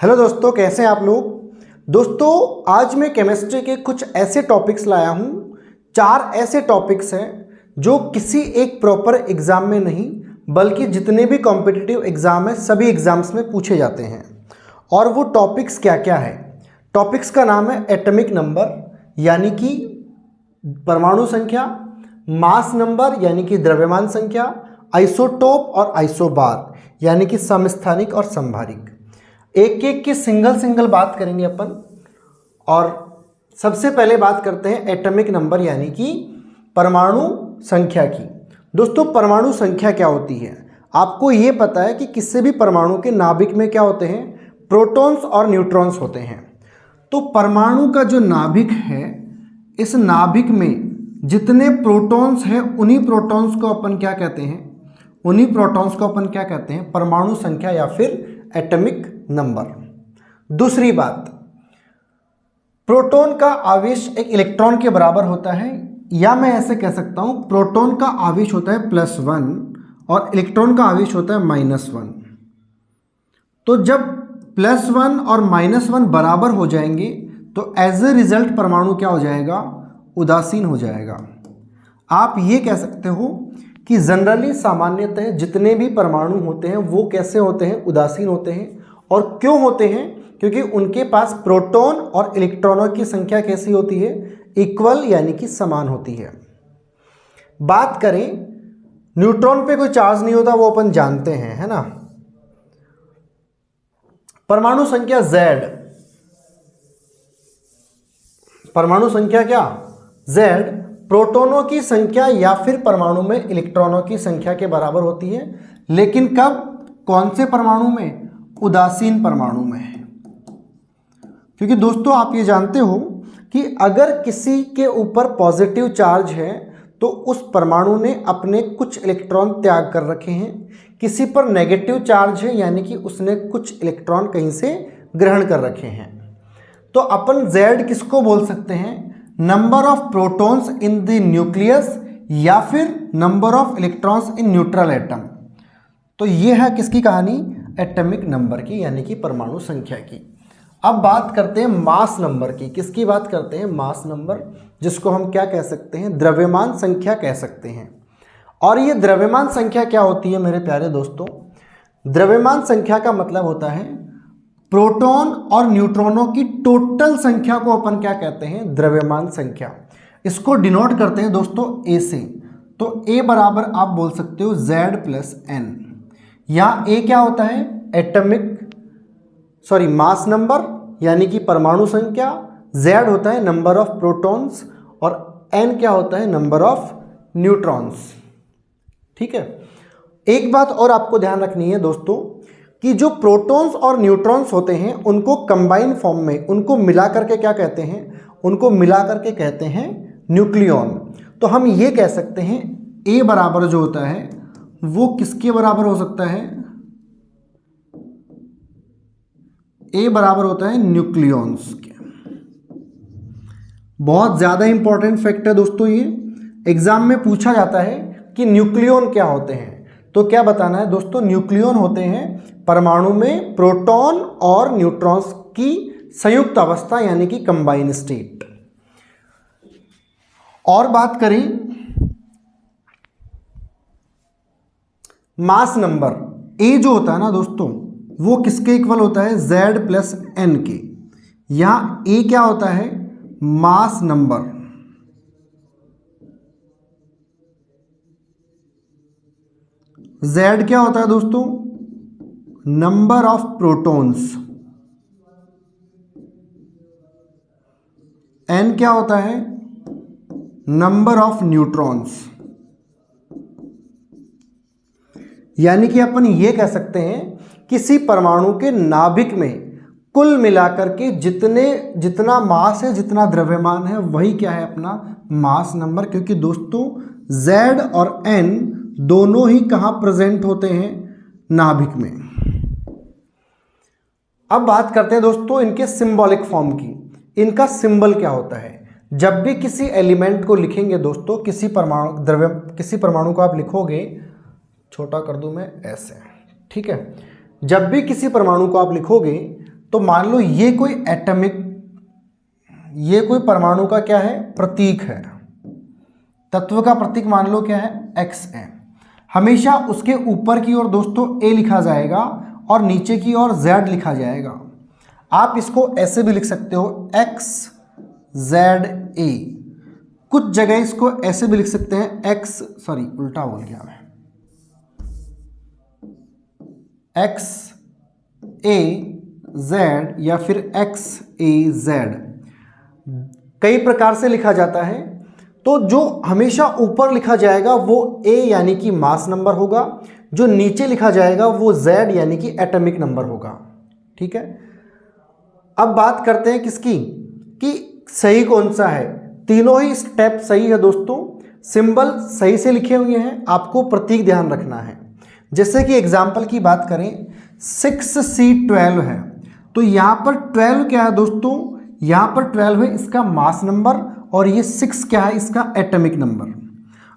Hello दोस्तों, कैसे हैं आप लोग। दोस्तों आज मैं केमिस्ट्री के कुछ ऐसे टॉपिक्स लाया हूँ। 4 ऐसे टॉपिक्स हैं जो किसी एक प्रॉपर एग्जाम में नहीं बल्कि जितने भी कॉम्पिटिटिव एग्जाम है सभी एग्जाम्स में पूछे जाते हैं। और वो टॉपिक्स क्या क्या है। टॉपिक्स का नाम है एटॉमिक नंबर यानी कि परमाणु संख्या, मास नंबर यानी कि द्रव्यमान संख्या, आइसोटोप और आइसोबार यानी कि समस्थानिक और समभारिक। एक एक की सिंगल बात करेंगे अपन। और सबसे पहले बात करते हैं एटॉमिक नंबर यानी कि परमाणु संख्या की। दोस्तों परमाणु संख्या क्या होती है, आपको ये पता है कि किसी भी परमाणु के नाभिक में क्या होते हैं, प्रोटॉन्स और न्यूट्रॉन्स होते हैं। तो परमाणु का जो नाभिक है, इस नाभिक में जितने प्रोटॉन्स हैं उन्हीं प्रोटॉन्स को अपन क्या कहते हैं, परमाणु संख्या या फिर एटॉमिक नंबर। दूसरी बात, प्रोटॉन का आवेश एक इलेक्ट्रॉन के बराबर होता है, या मैं ऐसे कह सकता हूं प्रोटॉन का आवेश होता है +1 और इलेक्ट्रॉन का आवेश होता है -1। तो जब +1 और -1 बराबर हो जाएंगे तो एज ए रिजल्ट परमाणु क्या हो जाएगा, उदासीन हो जाएगा। आप ये कह सकते हो कि जनरली सामान्यतः जितने भी परमाणु होते हैं वो कैसे होते हैं, उदासीन होते हैं। और क्यों होते हैं, क्योंकि उनके पास प्रोटॉन और इलेक्ट्रॉनों की संख्या कैसी होती है, इक्वल यानी कि समान होती है। बात करें न्यूट्रॉन पे कोई चार्ज नहीं होता, वो अपन जानते हैं, है ना। परमाणु संख्या Z, परमाणु संख्या क्या Z प्रोटॉनों की संख्या या फिर परमाणु में इलेक्ट्रॉनों की संख्या के बराबर होती है। लेकिन कब, कौन से परमाणु में, उदासीन परमाणु में। क्योंकि दोस्तों आप ये जानते हो कि अगर किसी के ऊपर पॉजिटिव चार्ज है तो उस परमाणु ने अपने कुछ इलेक्ट्रॉन त्याग कर रखे हैं, किसी पर नेगेटिव चार्ज है यानी कि उसने कुछ इलेक्ट्रॉन कहीं से ग्रहण कर रखे हैं। तो अपन Z किसको बोल सकते हैं, number of protons in the nucleus या फिर number of electrons in neutral atom. तो ये है किसकी कहानी, एटॉमिक नंबर की यानी कि परमाणु संख्या की। अब बात करते हैं मास नंबर की। किसकी बात करते हैं, मास नंबर, जिसको हम क्या कह सकते हैं, द्रव्यमान संख्या कह सकते हैं। और ये द्रव्यमान संख्या क्या होती है मेरे प्यारे दोस्तों, द्रव्यमान संख्या का मतलब होता है प्रोटॉन और न्यूट्रॉनों की टोटल संख्या को अपन क्या कहते हैं, द्रव्यमान संख्या। इसको डिनोट करते हैं दोस्तों A से। तो A बराबर आप बोल सकते हो Z + N। यहाँ A क्या होता है, मास नंबर यानी कि परमाणु संख्या, Z होता है नंबर ऑफ प्रोटॉन्स और N क्या होता है, नंबर ऑफ न्यूट्रॉन्स। ठीक है। एक बात और आपको ध्यान रखनी है दोस्तों कि जो प्रोटॉन्स और न्यूट्रॉन्स होते हैं उनको कंबाइन फॉर्म में, उनको मिला करके क्या कहते हैं, उनको मिला करके कहते हैं न्यूक्लियॉन। तो हम ये कह सकते हैं A बराबर जो होता है वो किसके बराबर हो सकता है, A बराबर होता है न्यूक्लियॉन्स के। बहुत ज़्यादा इंपॉर्टेंट फैक्ट है दोस्तों, ये एग्जाम में पूछा जाता है कि न्यूक्लियॉन क्या होते हैं। तो क्या बताना है दोस्तों, न्यूक्लियॉन होते हैं परमाणु में प्रोटॉन और न्यूट्रॉन्स की संयुक्त अवस्था यानी कि कंबाइन स्टेट। और बात करें मास नंबर, A जो होता है ना दोस्तों वो किसके इक्वल होता है, Z + N के। यहां A क्या होता है, मास नंबर। Z क्या होता है दोस्तों, नंबर ऑफ प्रोटॉन्स। N क्या होता है, नंबर ऑफ न्यूट्रॉन्स। यानी कि अपन ये कह सकते हैं किसी परमाणु के नाभिक में कुल मिलाकर के जितना मास है, जितना द्रव्यमान है, वही क्या है अपना मास नंबर। क्योंकि दोस्तों Z और N दोनों ही कहाँ प्रेजेंट होते हैं, नाभिक में। अब बात करते हैं दोस्तों इनके सिंबॉलिक फॉर्म की। इनका सिंबल क्या होता है, जब भी किसी एलिमेंट को लिखेंगे दोस्तों, किसी परमाणु को आप लिखोगे, छोटा कर दूं मैं ऐसे, ठीक है। जब भी किसी परमाणु को आप लिखोगे तो मान लो ये कोई परमाणु का क्या है, प्रतीक है, तत्व का प्रतीक मान लो क्या है, x है। हमेशा उसके ऊपर की ओर दोस्तों a लिखा जाएगा और नीचे की ओर z लिखा जाएगा। आप इसको ऐसे भी लिख सकते हो x z a, कुछ जगह इसको ऐसे भी लिख सकते हैं उल्टा बोल गया मैं, x a z या फिर x a z, कई प्रकार से लिखा जाता है। तो जो हमेशा ऊपर लिखा जाएगा वो a यानी कि मास नंबर होगा, जो नीचे लिखा जाएगा वो z यानी कि एटॉमिक नंबर होगा। ठीक है, अब बात करते हैं किसकी, कि सही कौन सा है। तीनों ही स्टेप सही है दोस्तों, सिंबल सही से लिखे हुए हैं, आपको प्रतीक ध्यान रखना है। जैसे कि एग्जाम्पल की बात करें 6C12 है, तो यहाँ पर 12 क्या है दोस्तों, यहाँ पर 12 है इसका मास नंबर और ये 6 क्या है, इसका एटॉमिक नंबर।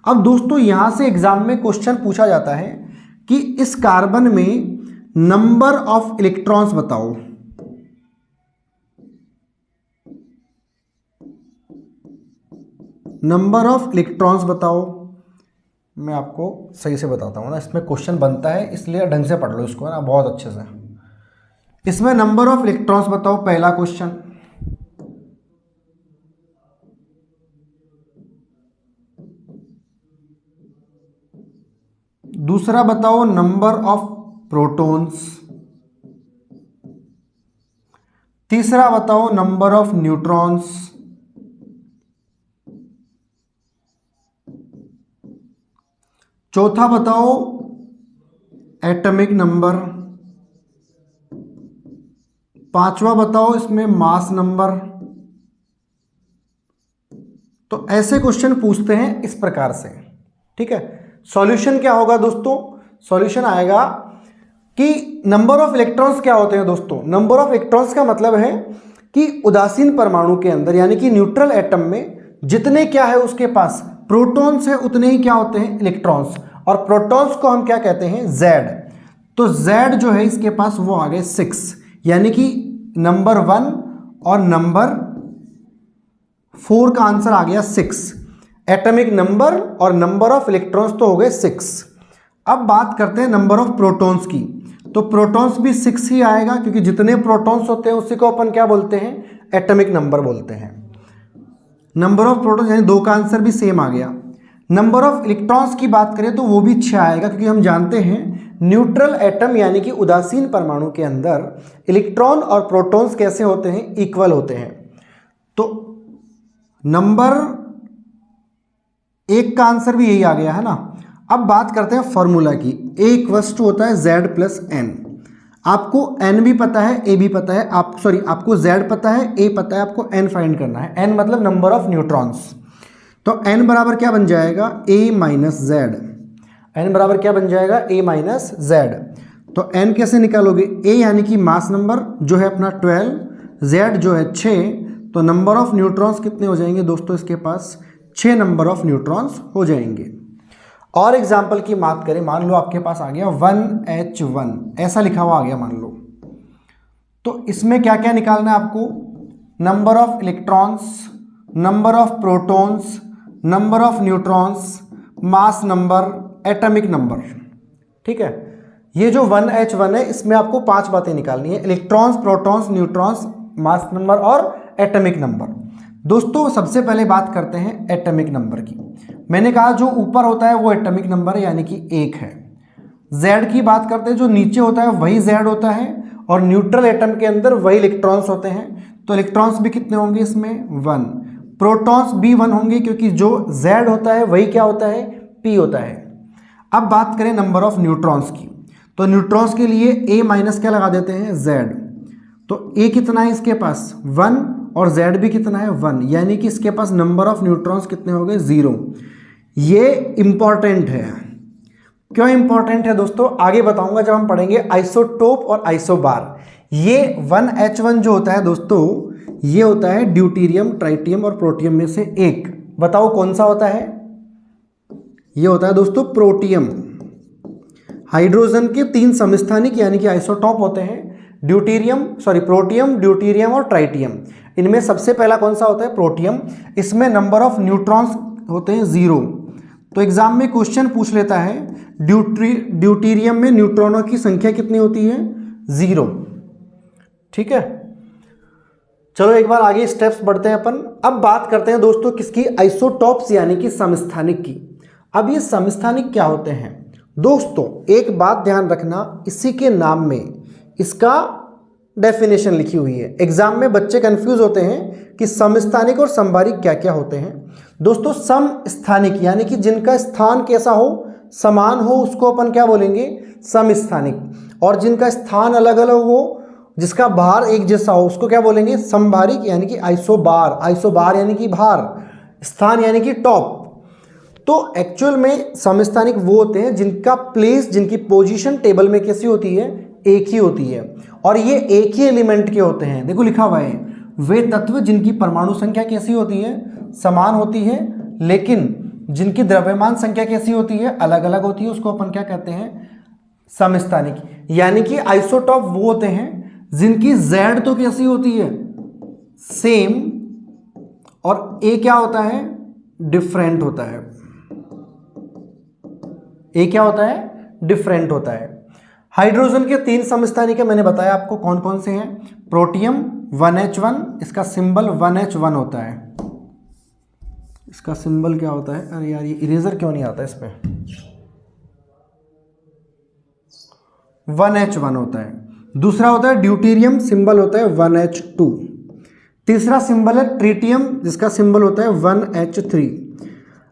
अब दोस्तों यहाँ से एग्जाम में क्वेश्चन पूछा जाता है कि इस कार्बन में नंबर ऑफ इलेक्ट्रॉन्स बताओ। नंबर ऑफ इलेक्ट्रॉन्स बताओ। मैं आपको सही से बताता हूँ ना, इसमें क्वेश्चन बनता है इसलिए ढंग से पढ़ लो इसको ना बहुत अच्छे से। इसमें नंबर ऑफ इलेक्ट्रॉन्स बताओ, पहला क्वेश्चन। दूसरा बताओ नंबर ऑफ प्रोटॉन्स। तीसरा बताओ नंबर ऑफ न्यूट्रॉन्स। चौथा बताओ एटॉमिक नंबर। पांचवा बताओ इसमें मास नंबर। तो ऐसे क्वेश्चन पूछते हैं इस प्रकार से। ठीक है, सॉल्यूशन क्या होगा दोस्तों, सॉल्यूशन आएगा कि नंबर ऑफ इलेक्ट्रॉन्स क्या होते हैं दोस्तों। नंबर ऑफ इलेक्ट्रॉन्स का मतलब है कि उदासीन परमाणु के अंदर यानी कि न्यूट्रल एटम में जितने क्या है उसके पास प्रोटॉन्स है उतने ही क्या होते हैं, इलेक्ट्रॉन्स। और प्रोटॉन्स को हम क्या कहते हैं, Z। तो Z जो है इसके पास वो आ गए 6, यानी कि नंबर 1 और नंबर 4 का आंसर आ गया 6। एटॉमिक नंबर और नंबर ऑफ इलेक्ट्रॉन्स तो हो गए 6। अब बात करते हैं नंबर ऑफ प्रोटॉन्स की। तो प्रोटॉन्स भी 6 ही आएगा क्योंकि जितने प्रोटॉन्स होते हैं उसी को अपन क्या बोलते हैं, एटॉमिक नंबर बोलते हैं। नंबर ऑफ प्रोटॉन्स यानी 2 का आंसर भी सेम आ गया। नंबर ऑफ इलेक्ट्रॉन्स की बात करें तो वो भी 6 आएगा क्योंकि हम जानते हैं न्यूट्रल एटम यानी कि उदासीन परमाणु के अंदर इलेक्ट्रॉन और प्रोटॉन्स कैसे होते हैं, इक्वल होते हैं। तो नंबर 1 का आंसर भी यही आ गया है ना। अब बात करते हैं फॉर्मूला की। A इक्वल्स टू होता है Z प्लस N। आपको N भी पता है, A भी पता है, आपको Z पता है, A पता है, आपको N फाइंड करना है। N मतलब नंबर ऑफ न्यूट्रॉन्स। तो N बराबर क्या बन जाएगा, A माइनस Z। N बराबर क्या बन जाएगा, A माइनस Z। तो N कैसे निकालोगे, A यानी कि मास नंबर जो है अपना 12, Z जो है 6, तो नंबर ऑफ न्यूट्रॉन्स कितने हो जाएंगे दोस्तों, इसके पास 6 नंबर ऑफ न्यूट्रॉन्स हो जाएंगे। और एग्जाम्पल की बात करें, मान लो आपके पास आ गया 1H1 ऐसा लिखा हुआ आ गया मान लो, तो इसमें क्या क्या निकालना है आपको, number of electrons, number of protons, number of neutrons, mass number, atomic number. ठीक है, ये जो 1H1 है इसमें आपको 5 बातें निकालनी है, electrons, protons, neutrons, mass number और एटॉमिक नंबर। दोस्तों सबसे पहले बात करते हैं एटॉमिक नंबर की। मैंने कहा जो ऊपर होता है वो एटॉमिक नंबर है यानी कि 1 है। Z की बात करते हैं, जो नीचे होता है वही Z होता है और न्यूट्रल एटम के अंदर वही इलेक्ट्रॉन्स होते हैं। तो इलेक्ट्रॉन्स भी कितने होंगे इसमें, 1। प्रोटॉन्स भी 1 होंगे क्योंकि जो Z होता है वही क्या होता है, P होता है। अब बात करें नंबर ऑफ न्यूट्रॉन्स की, तो न्यूट्रॉन्स के लिए A माइनस क्या लगा देते हैं, Z। तो A कितना है इसके पास, 1, और Z भी कितना है, 1, यानी कि इसके पास नंबर ऑफ न्यूट्रॉन्स कितने हो गए, 0। ये इंपॉर्टेंट है। क्यों इंपॉर्टेंट है दोस्तों, आगे बताऊंगा जब हम पढ़ेंगे आइसोटोप और आइसोबार। ये 1H1 जो होता है दोस्तों, ये होता है ड्यूटेरियम, ट्राइटियम और प्रोटियम में से एक। बताओ कौन सा होता है, ये होता है दोस्तों प्रोटियम। हाइड्रोजन के 3 समस्थानिक यानी कि आइसोटॉप होते हैं, प्रोटियम, ड्यूटीरियम और ट्राइटियम। इनमें सबसे पहला कौन सा होता है? प्रोटियम। इसमें नंबर ऑफ न्यूट्रॉन्स होते हैं 0। तो एग्जाम में क्वेश्चन पूछ लेता है ड्यूटीरियम में न्यूट्रॉनों की संख्या कितनी होती है? 0। ठीक है, चलो एक बार आगे स्टेप्स बढ़ते हैं अपन। अब बात करते हैं दोस्तों किसकी? आइसोटॉप्स यानी कि समस्थानिक की। अब ये समस्थानिक क्या होते हैं दोस्तों? एक बात ध्यान रखना, इसी के नाम में इसका डेफिनेशन लिखी हुई है। एग्जाम में बच्चे कंफ्यूज होते हैं कि समस्थानिक और समबारिक क्या क्या होते हैं। दोस्तों समस्थानिक यानी कि जिनका स्थान कैसा हो, समान हो, उसको अपन क्या बोलेंगे? समस्थानिक। और जिनका स्थान अलग अलग हो, जिसका भार एक जैसा हो, उसको क्या बोलेंगे? समभारिक यानी कि आइसोबार। आइसोबार यानी कि भार, स्थान यानी कि टॉप। तो एक्चुअल में समस्थानिक वो होते हैं जिनका प्लेस, जिनकी पोजीशन टेबल में कैसी होती है? एक ही होती है, और ये एक ही एलिमेंट के होते हैं। देखो लिखा हुआ है, वे तत्व जिनकी परमाणु संख्या कैसी होती है? समान होती है, लेकिन जिनकी द्रव्यमान संख्या कैसी होती है? अलग अलग होती है, उसको अपन क्या कहते हैं? समस्थानिक। यानी कि आइसोटॉप वो होते हैं जिनकी Z तो कैसी होती है? सेम, और A क्या होता है? डिफरेंट होता है। A क्या होता है? डिफरेंट होता है। हाइड्रोजन के 3 समस्थानिक है, मैंने बताया आपको कौन कौन से हैं। प्रोटियम 1H1, इसका सिंबल 1H1 होता है। इसका सिंबल क्या होता है? अरे यार ये इरेजर क्यों नहीं आता इस पे? 1H1 होता है। दूसरा होता है ड्यूटीरियम, सिंबल होता है 1H2। तीसरा सिंबल है ट्रिटियम, जिसका सिंबल होता है 1H3।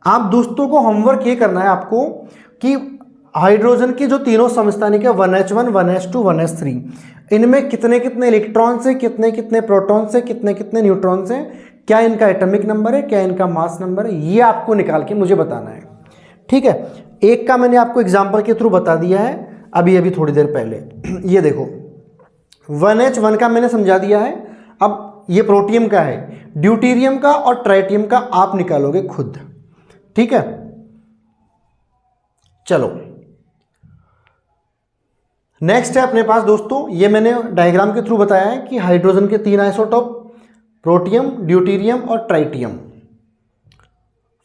आप दोस्तों को होमवर्क ये करना है आपको कि हाइड्रोजन की जो तीनों समस्थानिक है 1H1, 1H2, 1H3, इनमें कितने कितने इलेक्ट्रॉन्स हैं, कितने कितने प्रोटॉन्स हैं, कितने कितने न्यूट्रॉन्स हैं, क्या इनका एटॉमिक नंबर है, क्या इनका मास नंबर है, ये आपको निकाल के मुझे बताना है। ठीक है, एक का मैंने आपको एग्जाम्पल के थ्रू बता दिया है अभी थोड़ी देर पहले। ये देखो 1H1 का मैंने समझा दिया है। अब ये प्रोटियम का है, ड्यूटीरियम का और ट्राइटियम का आप निकालोगे खुद। ठीक है, चलो नेक्स्ट है अपने पास दोस्तों, ये मैंने डायग्राम के थ्रू बताया है कि हाइड्रोजन के 3 आइसोटॉप, प्रोटियम, ड्यूटीरियम और ट्राइटियम।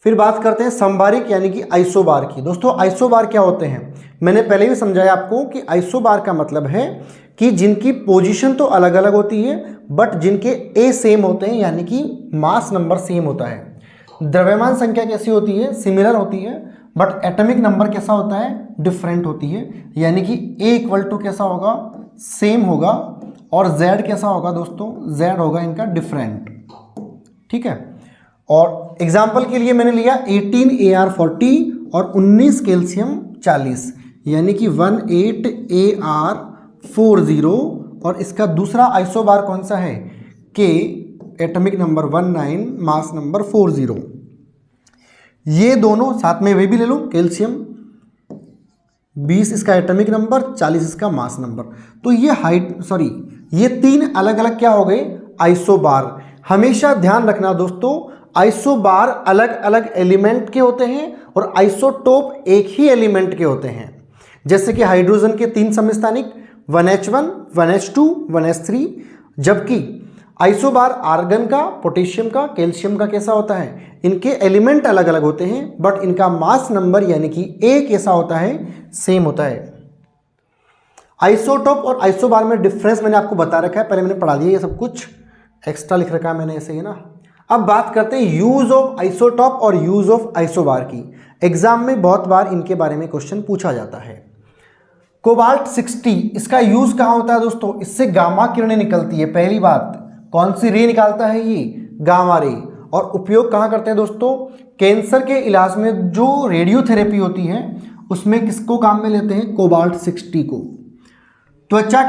फिर बात करते हैं समबारिक यानी कि आइसोबार की। दोस्तों आइसोबार क्या होते हैं? मैंने पहले भी समझाया आपको कि आइसोबार का मतलब है कि जिनकी पोजीशन तो अलग अलग होती है बट जिनके ए सेम होते हैं, यानी कि मास नंबर सेम होता है। द्रव्यमान संख्या कैसी होती है? सिमिलर होती है, बट एटॉमिक नंबर कैसा होता है? डिफरेंट होती है। यानी कि ए इक्वल टू कैसा होगा? सेम होगा, और Z कैसा होगा दोस्तों? Z होगा इनका डिफरेंट। ठीक है, और एग्जाम्पल के लिए मैंने लिया 18 AR40 और 19 कैल्शियम 40, यानी कि 18 AR40। और इसका दूसरा आइसोबार कौन सा है? K, atomic number 19, mass number 40। ये दोनों साथ में वे भी ले लो, कैल्शियम 20 इसका एटॉमिक नंबर, 40 इसका मास नंबर। तो ये 3 अलग अलग क्या हो गए? आइसोबार। हमेशा ध्यान रखना दोस्तों, आइसोबार अलग अलग एलिमेंट के होते हैं और आइसोटोप एक ही एलिमेंट के होते हैं। जैसे कि हाइड्रोजन के 3 समस्थानिक 1H1, 1H2, 1H3, जबकि आइसोबार आर्गन का, पोटेशियम का, कैल्शियम का कैसा होता है? इनके एलिमेंट अलग अलग होते हैं बट इनका मास नंबर यानी कि ए कैसा होता है? सेम होता है। आइसोटोप और आइसोबार में डिफरेंस मैंने आपको बता रखा है, पहले मैंने पढ़ा दिया, ये सब कुछ एक्स्ट्रा लिख रखा है मैंने ऐसे ही ना। अब बात करते हैं यूज ऑफ आइसोटोप और यूज ऑफ आइसोबार की। एग्जाम में बहुत बार इनके बारे में क्वेश्चन पूछा जाता है। कोबाल्ट 60, इसका यूज कहाँ होता है दोस्तों? इससे गामा किरणें निकलती है। पहली बात, कौन सी रे निकालता है ये? Gamma ray. और उपयोग कहाँ करते हैं दोस्तों? कैंसर के इलाज में जो रेडियोथेरेपी होती है उसमें किसको काम में लेते हैं? कोबाल्ट 60 को। त्वचा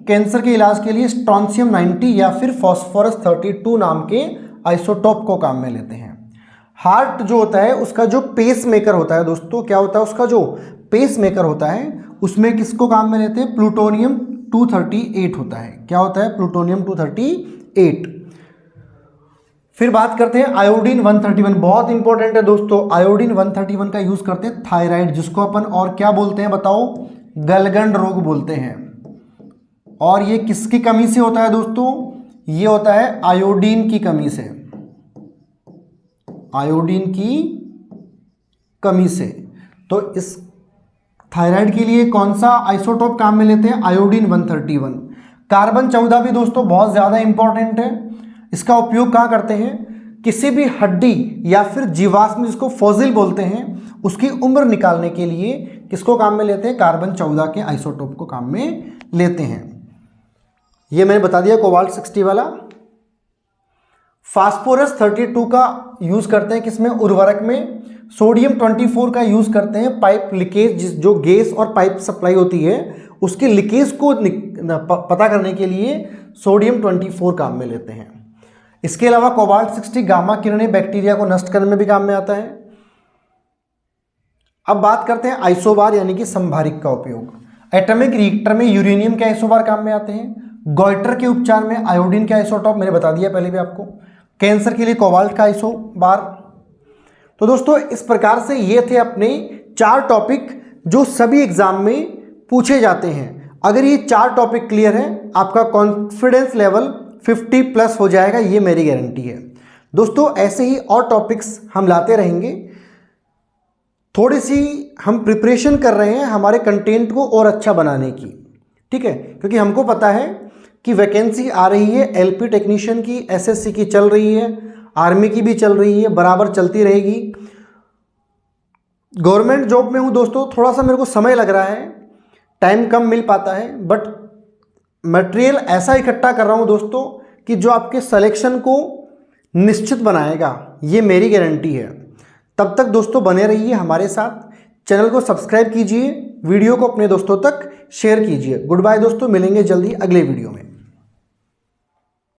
कैंसर के इलाज के लिए स्ट्रोंशियम 90 या फिर फास्फोरस 32 नाम के आइसोटोप को काम में लेते हैं। हार्ट जो होता है उसका जो पेस मेकर होता है दोस्तों, क्या होता है उसका जो पेस मेकर होता है, उसमें किसको काम में लेते हैं? प्लूटोनियम 238 होता है। क्या होता है? प्लूटोनियम 238। फिर बात करते हैं आयोडीन 131, बहुत इंपॉर्टेंट है दोस्तों। आयोडीन 131 का यूज करते हैं थायराइड, जिसको अपन और क्या बोलते हैं बताओ? गलगंड रोग बोलते हैं। और ये किसकी कमी से होता है दोस्तों? ये होता है आयोडीन की कमी से, आयोडीन की कमी से। तो इस थायराइड के लिए कौन सा आइसोटोप काम में लेते हैं? आयोडीन 131। कार्बन 14 भी दोस्तों बहुत ज़्यादा इंपॉर्टेंट है। इसका उपयोग कहाँ करते हैं? किसी भी हड्डी या फिर जीवाश्म जिसको फॉसिल बोलते हैं उसकी उम्र निकालने के लिए किसको काम में लेते हैं? कार्बन 14 के आइसोटोप को काम में लेते हैं। ये मैंने बता दिया कोबाल्ट 60 वाला। फास्फोरस 32 का यूज करते हैं किसमें? उर्वरक में। सोडियम 24 का यूज करते हैं पाइप लीकेज, जो गैस और पाइप सप्लाई होती है उसके लीकेज को पता करने के लिए सोडियम 24 काम में लेते हैं। इसके अलावा कोबाल्ट 60 गामा किरणें बैक्टीरिया को नष्ट करने में भी काम में आता है। अब बात करते हैं आइसोबार यानी कि संभारिक का उपयोग। एटॉमिक रिएक्टर में यूरेनियम के आइसोबार काम में आते हैं। गॉइटर के उपचार में आयोडीन के आइसोटॉप मैंने बता दिया पहले भी आपको। कैंसर के लिए कोबाल्ट का आइसोबार। तो दोस्तों इस प्रकार से ये थे अपने 4 टॉपिक जो सभी एग्जाम में पूछे जाते हैं। अगर ये 4 टॉपिक क्लियर है आपका कॉन्फिडेंस लेवल 50+ हो जाएगा, ये मेरी गारंटी है। दोस्तों ऐसे ही और टॉपिक्स हम लाते रहेंगे। थोड़ी सी हम प्रिपरेशन कर रहे हैं हमारे कंटेंट को और अच्छा बनाने की, ठीक है, क्योंकि हमको पता है कि वैकेंसी आ रही है एलपी टेक्नीशियन की, एसएससी की चल रही है, आर्मी की भी चल रही है, बराबर चलती रहेगी। गवर्नमेंट जॉब में हूँ दोस्तों, थोड़ा सा मेरे को समय लग रहा है, टाइम कम मिल पाता है, बट मटेरियल ऐसा इकट्ठा कर रहा हूँ दोस्तों कि जो आपके सिलेक्शन को निश्चित बनाएगा, ये मेरी गारंटी है। तब तक दोस्तों बने रहिए हमारे साथ, चैनल को सब्सक्राइब कीजिए, वीडियो को अपने दोस्तों तक शेयर कीजिए। गुड बाय दोस्तों, मिलेंगे जल्दी अगले वीडियो में।